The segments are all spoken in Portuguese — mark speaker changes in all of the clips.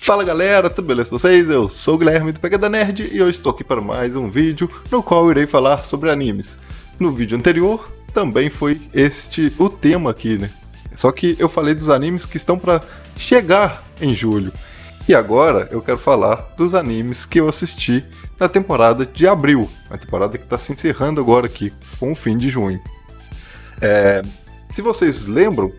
Speaker 1: Fala galera, tudo beleza com vocês? Eu sou o Guilherme do Pegada Nerd e hoje estou aqui para mais um vídeo no qual eu irei falar sobre animes. No vídeo anterior também foi este o tema aqui, né? Só que eu falei dos animes que estão para chegar em julho. E agora eu quero falar dos animes que eu assisti na temporada de abril, a temporada que está se encerrando agora aqui, com o fim de junho. Se vocês lembram,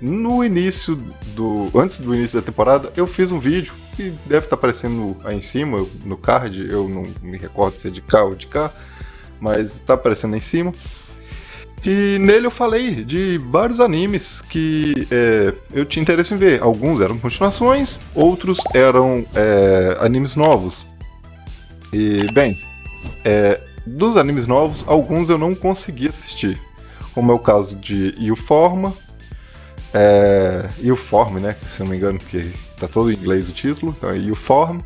Speaker 1: antes do início da temporada, eu fiz um vídeo que deve estar aparecendo aí em cima, no card, eu não me recordo se é de cá ou de cá, mas está aparecendo aí em cima. E nele eu falei de vários animes que eu tinha interesse em ver. Alguns eram continuações, outros eram animes novos. E, bem, dos animes novos, alguns eu não consegui assistir. Como é o caso de Youform, né, se eu não me engano, porque tá todo em inglês o título, então é Youform,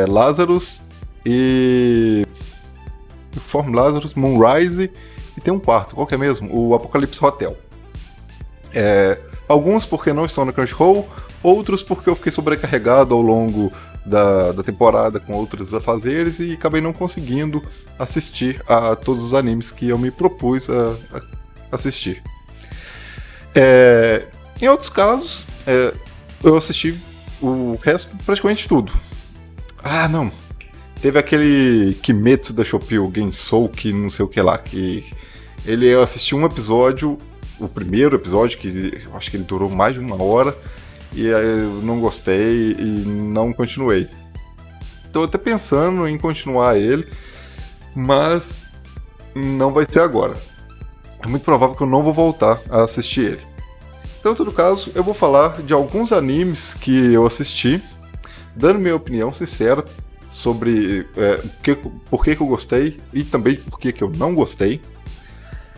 Speaker 1: Lazarus e... Youform, Lazarus, Moonrise, e tem um quarto, qual que é mesmo? O Apocalypse Hotel. Alguns porque não estão na Crunchyroll, outros porque eu fiquei sobrecarregado ao longo da temporada com outros afazeres e acabei não conseguindo assistir a todos os animes que eu me propus a assistir. Em outros casos, eu assisti o resto, praticamente tudo. Ah, não. Teve aquele Kimetsu da Shopee, o Gensou, que não sei o que lá, que eu assisti um episódio, o primeiro episódio, que eu acho que ele durou mais de 1 hora, e eu não gostei e não continuei. Estou até pensando em continuar ele, mas não vai ser agora. É muito provável que eu não vou voltar a assistir ele. Então, em todo caso, eu vou falar de alguns animes que eu assisti, dando minha opinião sincera sobre por que eu gostei e também por que eu não gostei.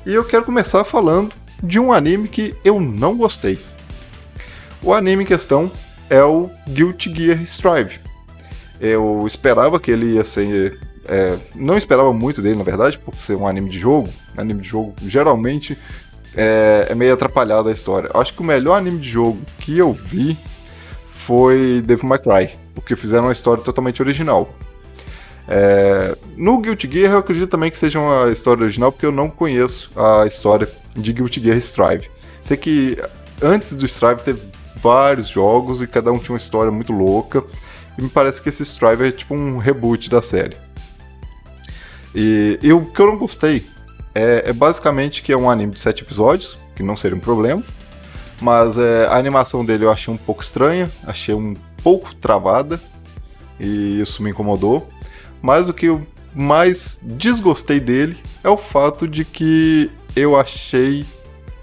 Speaker 1: E eu quero começar falando de um anime que eu não gostei. O anime em questão é o Guilty Gear Strive. Eu esperava que ele ia ser... não esperava muito dele, na verdade, por ser um anime de jogo. Anime de jogo, geralmente, é meio atrapalhado a história. Acho que o melhor anime de jogo que eu vi foi Devil May Cry, porque fizeram uma história totalmente original. No Guilty Gear, eu acredito também que seja uma história original, porque eu não conheço a história de Guilty Gear Strive. Sei que antes do Strive teve vários jogos e cada um tinha uma história muito louca, e me parece que esse Strive é tipo um reboot da série. E o que eu não gostei é basicamente que é um anime de 7 episódios, que não seria um problema, mas a animação dele eu achei um pouco estranha, achei um pouco travada, e isso me incomodou. Mas o que eu mais desgostei dele é o fato de que eu achei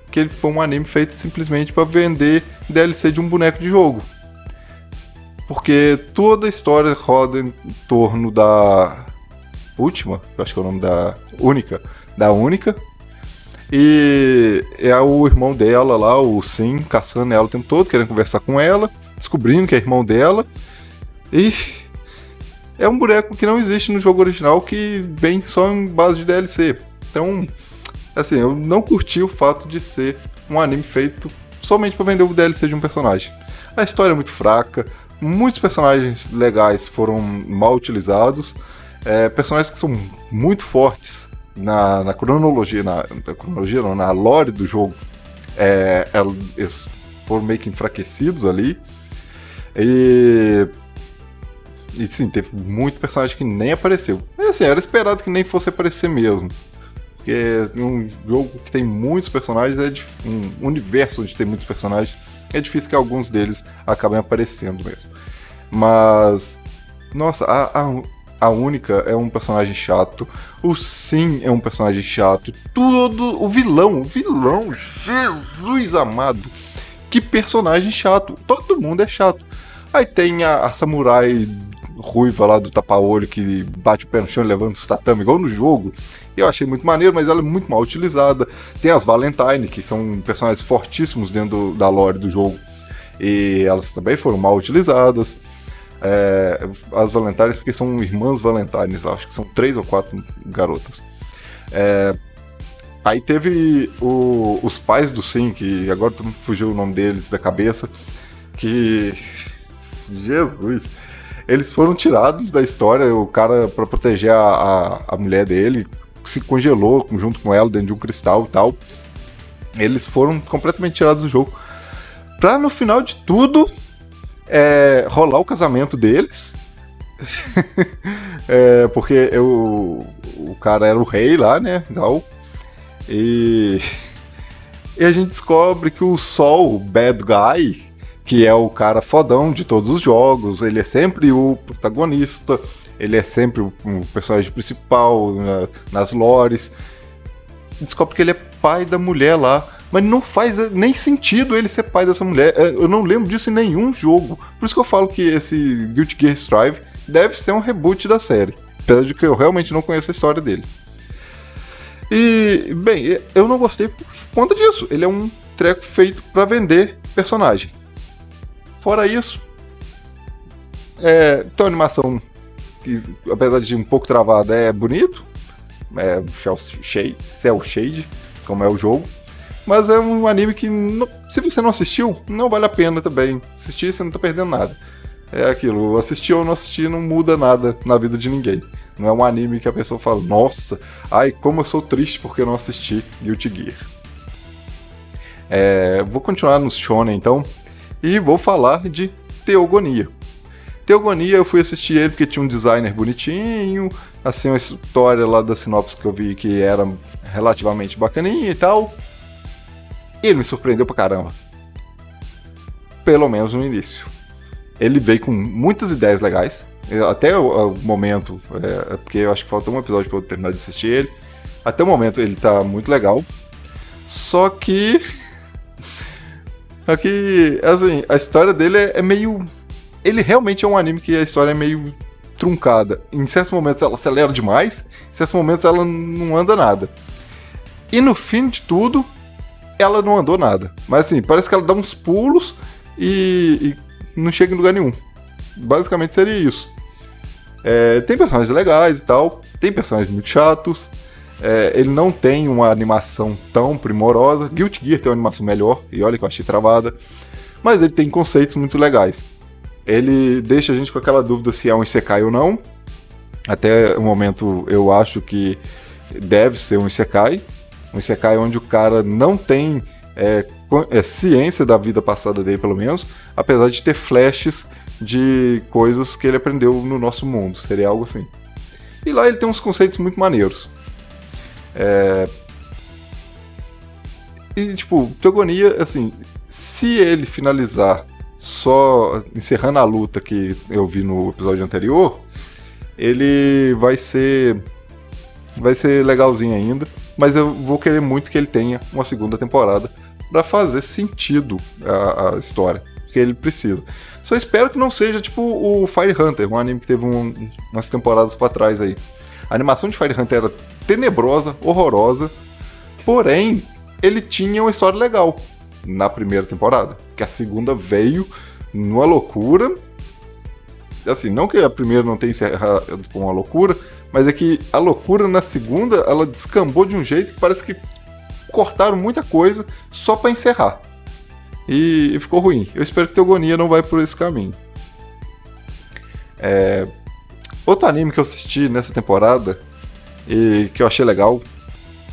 Speaker 1: que ele foi um anime feito simplesmente para vender DLC de um boneco de jogo. Porque toda a história roda em torno da Última, eu acho que é o nome da Única, e é o irmão dela lá, o Sim, caçando ela o tempo todo, querendo conversar com ela, descobrindo que é irmão dela, e é um boneco que não existe no jogo original, que vem só em base de DLC. Então, assim, eu não curti o fato de ser um anime feito somente para vender o DLC de um personagem. A história é muito fraca, muitos personagens legais foram mal utilizados, personagens que são muito fortes na cronologia, na lore do jogo, eles foram meio que enfraquecidos ali, e sim, teve muito personagem que nem apareceu. Mas assim, era esperado que nem fosse aparecer mesmo, porque um jogo que tem muitos personagens, um universo onde tem muitos personagens, é difícil que alguns deles acabem aparecendo mesmo. Mas, nossa, a Única é um personagem chato, o Sim é um personagem chato, o vilão, Jesus amado, que personagem chato, todo mundo é chato. Aí tem a samurai ruiva lá do tapa-olho que bate o pé no chão e levanta os tatame, igual no jogo. Eu achei muito maneiro, mas ela é muito mal utilizada. Tem as Valentine, que são personagens fortíssimos dentro da lore do jogo, e elas também foram mal utilizadas. As Valentines, porque são irmãs Valentines, acho que são 3 ou 4 garotas. Aí teve os pais do Sim, que agora fugiu o nome deles da cabeça, que Jesus. Eles foram tirados da história, o cara, pra proteger a mulher dele, se congelou junto com ela dentro de um cristal e tal. Eles foram completamente tirados do jogo. Pra no final de tudo, rolar o casamento deles. Porque o cara era o rei lá, né? E a gente descobre que o Sol, o bad guy, que é o cara fodão de todos os jogos, ele é sempre o protagonista, ele é sempre o personagem principal nas lores. Descobre que ele é pai da mulher lá, mas não faz nem sentido ele ser pai dessa mulher. Eu não lembro disso em nenhum jogo. Por isso que eu falo que esse Guilty Gear Strive deve ser um reboot da série, apesar de que eu realmente não conheço a história dele. E, bem, eu não gostei por conta disso. Ele é um treco feito pra vender personagem. Fora isso, tem uma animação que, apesar de um pouco travada, é bonito. É cel shade, como é o jogo. Mas é um anime que, se você não assistiu, não vale a pena também. Assistir, você não tá perdendo nada. É aquilo, assistir ou não assistir não muda nada na vida de ninguém. Não é um anime que a pessoa fala, nossa, ai, como eu sou triste porque eu não assisti Guilty Gear. Vou continuar no Shonen então, e vou falar de Teogonia. Teogonia eu fui assistir ele porque tinha um designer bonitinho, assim, uma história lá da sinopse que eu vi que era relativamente bacaninha e tal. E ele me surpreendeu pra caramba. Pelo menos no início. Ele veio com muitas ideias legais. Até o momento, porque eu acho que falta um episódio pra eu terminar de assistir ele. Até o momento ele tá muito legal. Só que... Aqui, assim, a história dele é meio... Ele realmente é um anime que a história é meio truncada. Em certos momentos ela acelera demais, em certos momentos ela não anda nada. E no fim de tudo, ela não andou nada. Mas assim, parece que ela dá uns pulos e não chega em lugar nenhum. Basicamente seria isso. Tem personagens legais e tal, tem personagens muito chatos. Ele não tem uma animação tão primorosa. Guilty Gear tem uma animação melhor, e olha que eu achei travada. Mas ele tem conceitos muito legais. Ele deixa a gente com aquela dúvida se é um Isekai ou não. Até o momento eu acho que deve ser um Isekai. Um Isekai onde o cara não tem ciência da vida passada dele, pelo menos, apesar de ter flashes de coisas que ele aprendeu no nosso mundo. Seria algo assim. E lá ele tem uns conceitos muito maneiros. E, tipo, Teogonia, assim, se ele finalizar só encerrando a luta que eu vi no episódio anterior, ele vai ser legalzinho ainda, mas eu vou querer muito que ele tenha uma segunda temporada pra fazer sentido a história, que ele precisa. Só espero que não seja tipo o Fire Hunter, um anime que teve umas temporadas pra trás aí. A animação de Fire Hunter era tenebrosa, horrorosa, porém ele tinha uma história legal na primeira temporada, que a segunda veio numa loucura. Assim, não que a primeira não tenha encerrado com uma loucura, mas é que a loucura na segunda, ela descambou de um jeito que parece que cortaram muita coisa só pra encerrar. E ficou ruim. Eu espero que Teogonia não vai por esse caminho. Outro anime que eu assisti nessa temporada e que eu achei legal,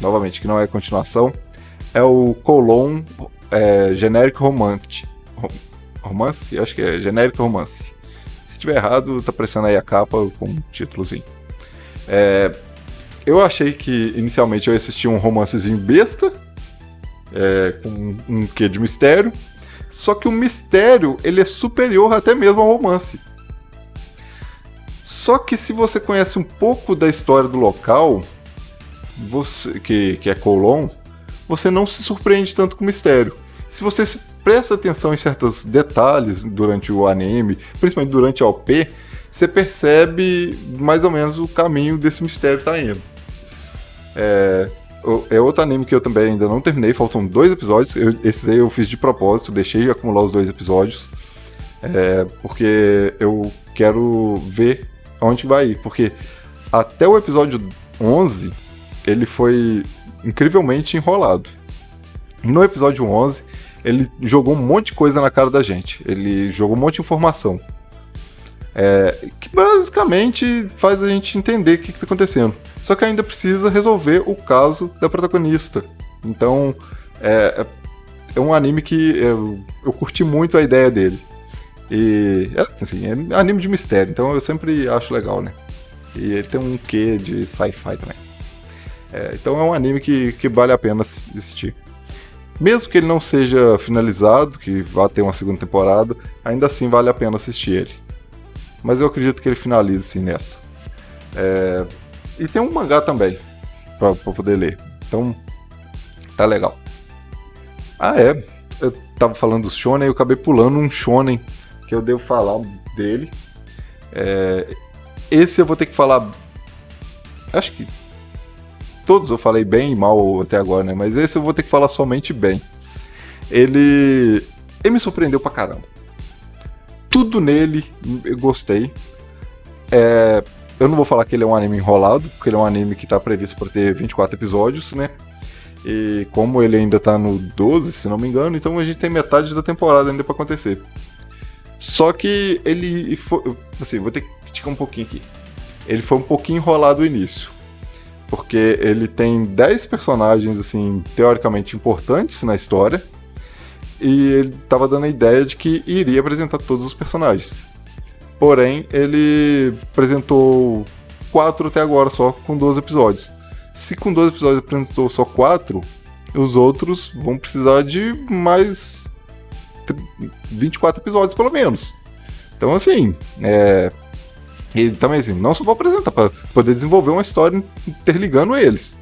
Speaker 1: novamente, que não é continuação, é o Colon Generic Romance. Romance? Acho que é Generic Romance. Se tiver errado, tá aparecendo aí a capa com um títulozinho. Eu achei que inicialmente eu ia assistir um romancezinho besta, com um quê de mistério, só que o mistério ele é superior até mesmo ao romance. Só que se você conhece um pouco da história do local, que é Colon, você não se surpreende tanto com o mistério. Se você presta atenção em certos detalhes durante o anime, principalmente durante a OP, você percebe mais ou menos o caminho desse mistério tá indo. É outro anime que eu também ainda não terminei, faltam 2 episódios. Esses aí eu fiz de propósito, deixei acumular os 2 episódios, porque eu quero ver aonde vai ir. Porque até o episódio 11, ele foi incrivelmente enrolado. No episódio 11, ele jogou um monte de coisa na cara da gente. Ele jogou um monte de informação. Que basicamente faz a gente entender o que está acontecendo. Só que ainda precisa resolver o caso da protagonista. Então, é um anime que eu curti muito a ideia dele. E, assim, é anime de mistério, então eu sempre acho legal, né? E ele tem um quê de sci-fi também. Então é um anime que vale a pena assistir. Mesmo que ele não seja finalizado, que vá ter uma segunda temporada, ainda assim vale a pena assistir ele. Mas eu acredito que ele finalize sim nessa. E tem um mangá também, pra poder ler. Então, tá legal. Eu tava falando do shonen e eu acabei pulando um shonen que eu devo falar dele. Esse eu vou ter que falar... Acho que todos eu falei bem e mal até agora, né? Mas esse eu vou ter que falar somente bem. Ele me surpreendeu pra caramba. Tudo nele eu gostei. Eu não vou falar que ele é um anime enrolado, porque ele é um anime que tá previsto para ter 24 episódios, né? E como ele ainda tá no 12, se não me engano, então a gente tem metade da temporada ainda pra acontecer. Só que ele foi... Assim, vou ter que criticar um pouquinho aqui. Ele foi um pouquinho enrolado no início. Porque ele tem 10 personagens, assim, teoricamente importantes na história. E ele tava dando a ideia de que iria apresentar todos os personagens. Porém, ele apresentou 4 até agora só, com 12 episódios. Se com 12 episódios apresentou só 4, os outros vão precisar de mais 24 episódios, pelo menos. Então, assim, e também, assim, não só vou apresentar, para poder desenvolver uma história interligando eles.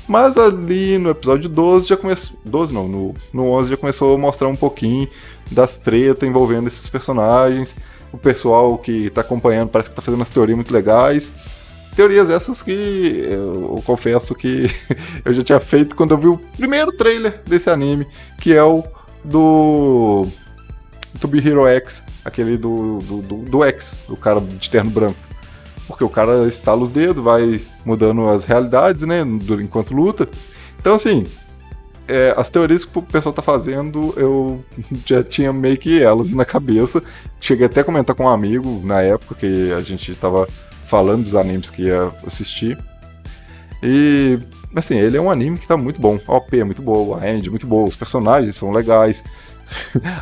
Speaker 1: Mas ali no episódio 12 já começou... 12 não, no 11 já começou a mostrar um pouquinho das tretas envolvendo esses personagens. O pessoal que tá acompanhando parece que tá fazendo umas teorias muito legais. Teorias essas que eu confesso que eu já tinha feito quando eu vi o primeiro trailer desse anime, que é o do To Be Hero X, aquele do X, o cara de terno branco. Porque o cara estala os dedos, vai mudando as realidades, né, enquanto luta. Então, assim, as teorias que o pessoal tá fazendo, eu já tinha meio que elas na cabeça. Cheguei até a comentar com um amigo na época que a gente tava falando dos animes que ia assistir. E, assim, ele é um anime que tá muito bom. A OP é muito boa, a End é muito boa, os personagens são legais.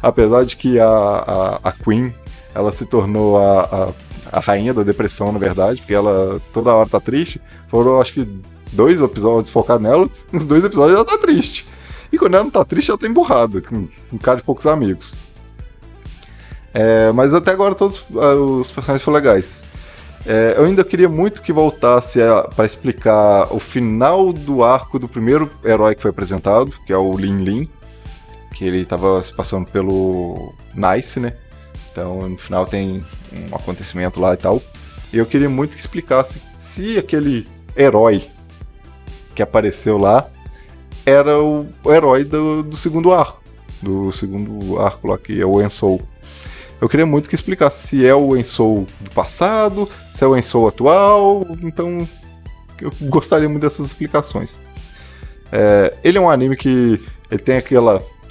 Speaker 1: Apesar de que a Queen, ela se tornou a rainha da depressão, na verdade, porque ela toda hora tá triste. Foram, acho que, 2 episódios focados nela, nos 2 episódios ela tá triste. E quando ela não tá triste, ela tá emburrada, com um cara de poucos amigos. Mas até agora todos os personagens foram legais. Eu ainda queria muito que voltasse para explicar o final do arco do primeiro herói que foi apresentado, que é o Lin Lin, que ele tava se passando pelo Nice, né? Então no final tem um acontecimento lá e tal. E eu queria muito que explicasse se aquele herói que apareceu lá era o herói do segundo arco. Do segundo arco lá, que é o Ensou. Eu queria muito que explicasse se é o Ensou do passado, se é o Ensou atual. Então eu gostaria muito dessas explicações. Ele é um anime que ele tem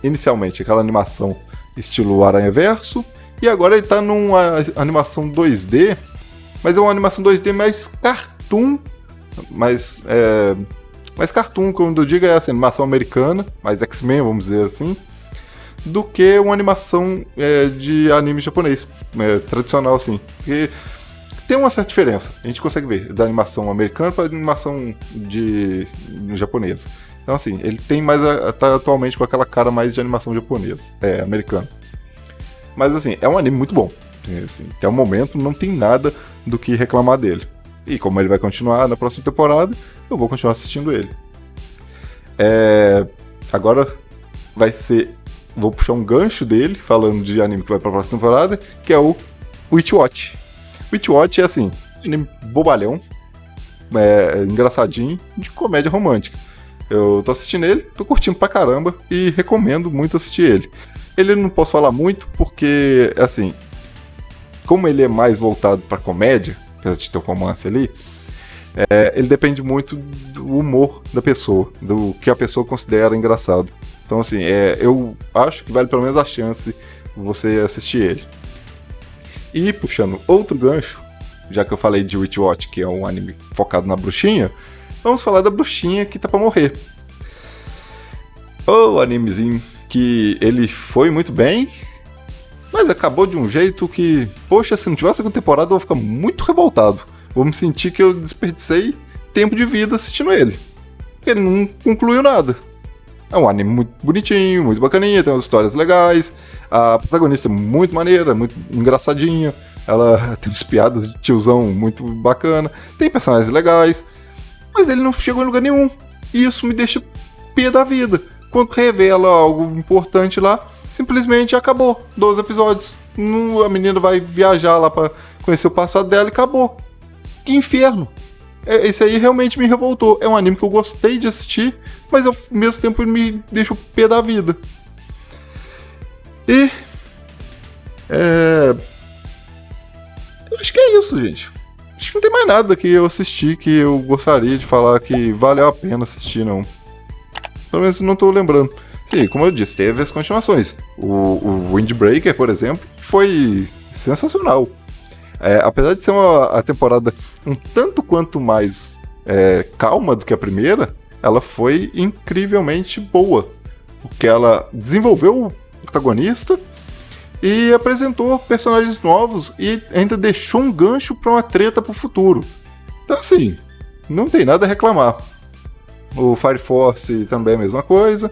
Speaker 1: inicialmente aquela animação estilo Aranhaverso, e agora ele tá numa animação 2D, mas é uma animação 2D mais cartoon, mais cartoon, quando eu digo é assim, animação americana, mais X-Men, vamos dizer assim, do que uma animação de anime japonês, tradicional assim. Porque tem uma certa diferença, a gente consegue ver, da animação americana para a animação japonesa. Então assim, ele tem mais, tá atualmente com aquela cara mais de animação japonesa, americana. Mas assim, é um anime muito bom. Assim, até o momento não tem nada do que reclamar dele. E como ele vai continuar na próxima temporada, eu vou continuar assistindo ele. Agora vai ser... Vou puxar um gancho dele, falando de anime que vai pra próxima temporada, que é o Witch-Watch. Witch-Watch é assim, anime bobalhão, engraçadinho, de comédia romântica. Eu tô assistindo ele, tô curtindo pra caramba e recomendo muito assistir ele. Ele não posso falar muito porque, assim, como ele é mais voltado pra comédia, apesar de ter um romance ali, ele depende muito do humor da pessoa, do que a pessoa considera engraçado. Então, assim, eu acho que vale pelo menos a chance você assistir ele. E puxando outro gancho, já que eu falei de Witch Watch, que é um anime focado na bruxinha, vamos falar da bruxinha que tá pra morrer. O animezinho que ele foi muito bem, mas acabou de um jeito que, poxa, se não tivesse segunda temporada eu vou ficar muito revoltado. Vou me sentir que eu desperdicei tempo de vida assistindo ele. Ele não concluiu nada. É um anime muito bonitinho, muito bacaninha, tem umas histórias legais. A protagonista é muito maneira, muito engraçadinha. Ela tem umas piadas de tiozão muito bacana. Tem personagens legais. Mas ele não chegou em lugar nenhum. E isso me deixa pé da vida. Quando revela algo importante lá, simplesmente acabou. 12 episódios. A menina vai viajar lá pra conhecer o passado dela e acabou. Que inferno. Esse aí realmente me revoltou. É um anime que eu gostei de assistir, mas ao mesmo tempo ele me deixa o pé da vida. E... eu acho que é isso, gente. Acho que não tem mais nada que eu assisti que eu gostaria de falar que valeu a pena assistir, não. Pelo menos não tô lembrando. Sim, como eu disse, teve as continuações. O Windbreaker, por exemplo, foi sensacional. Apesar de ser a temporada um tanto quanto mais calma do que a primeira, ela foi incrivelmente boa. Porque ela desenvolveu o protagonista e apresentou personagens novos e ainda deixou um gancho para uma treta pro futuro. Então assim, não tem nada a reclamar. O Fire Force também é a mesma coisa.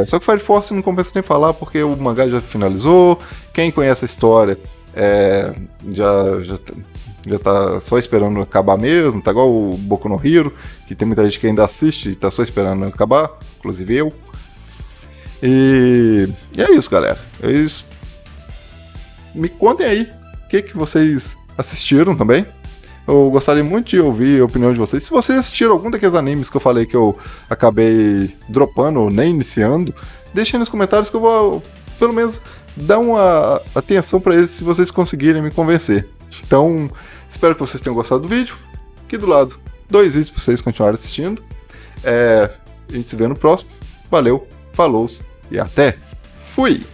Speaker 1: Só que o Fire Force não compensa nem falar porque o mangá já finalizou. Quem conhece a história já tá só esperando acabar mesmo. Tá igual o Boku no Hero, que tem muita gente que ainda assiste e tá só esperando acabar, inclusive eu. E é isso, galera. Me contem aí o que vocês assistiram também. Eu gostaria muito de ouvir a opinião de vocês. Se vocês assistiram algum daqueles animes que eu falei que eu acabei dropando ou nem iniciando, deixem nos comentários que eu vou, pelo menos, dar uma atenção pra eles se vocês conseguirem me convencer. Então, espero que vocês tenham gostado do vídeo. Aqui do lado, 2 vídeos pra vocês continuarem assistindo. A gente se vê no próximo. Valeu, falou e até. Fui!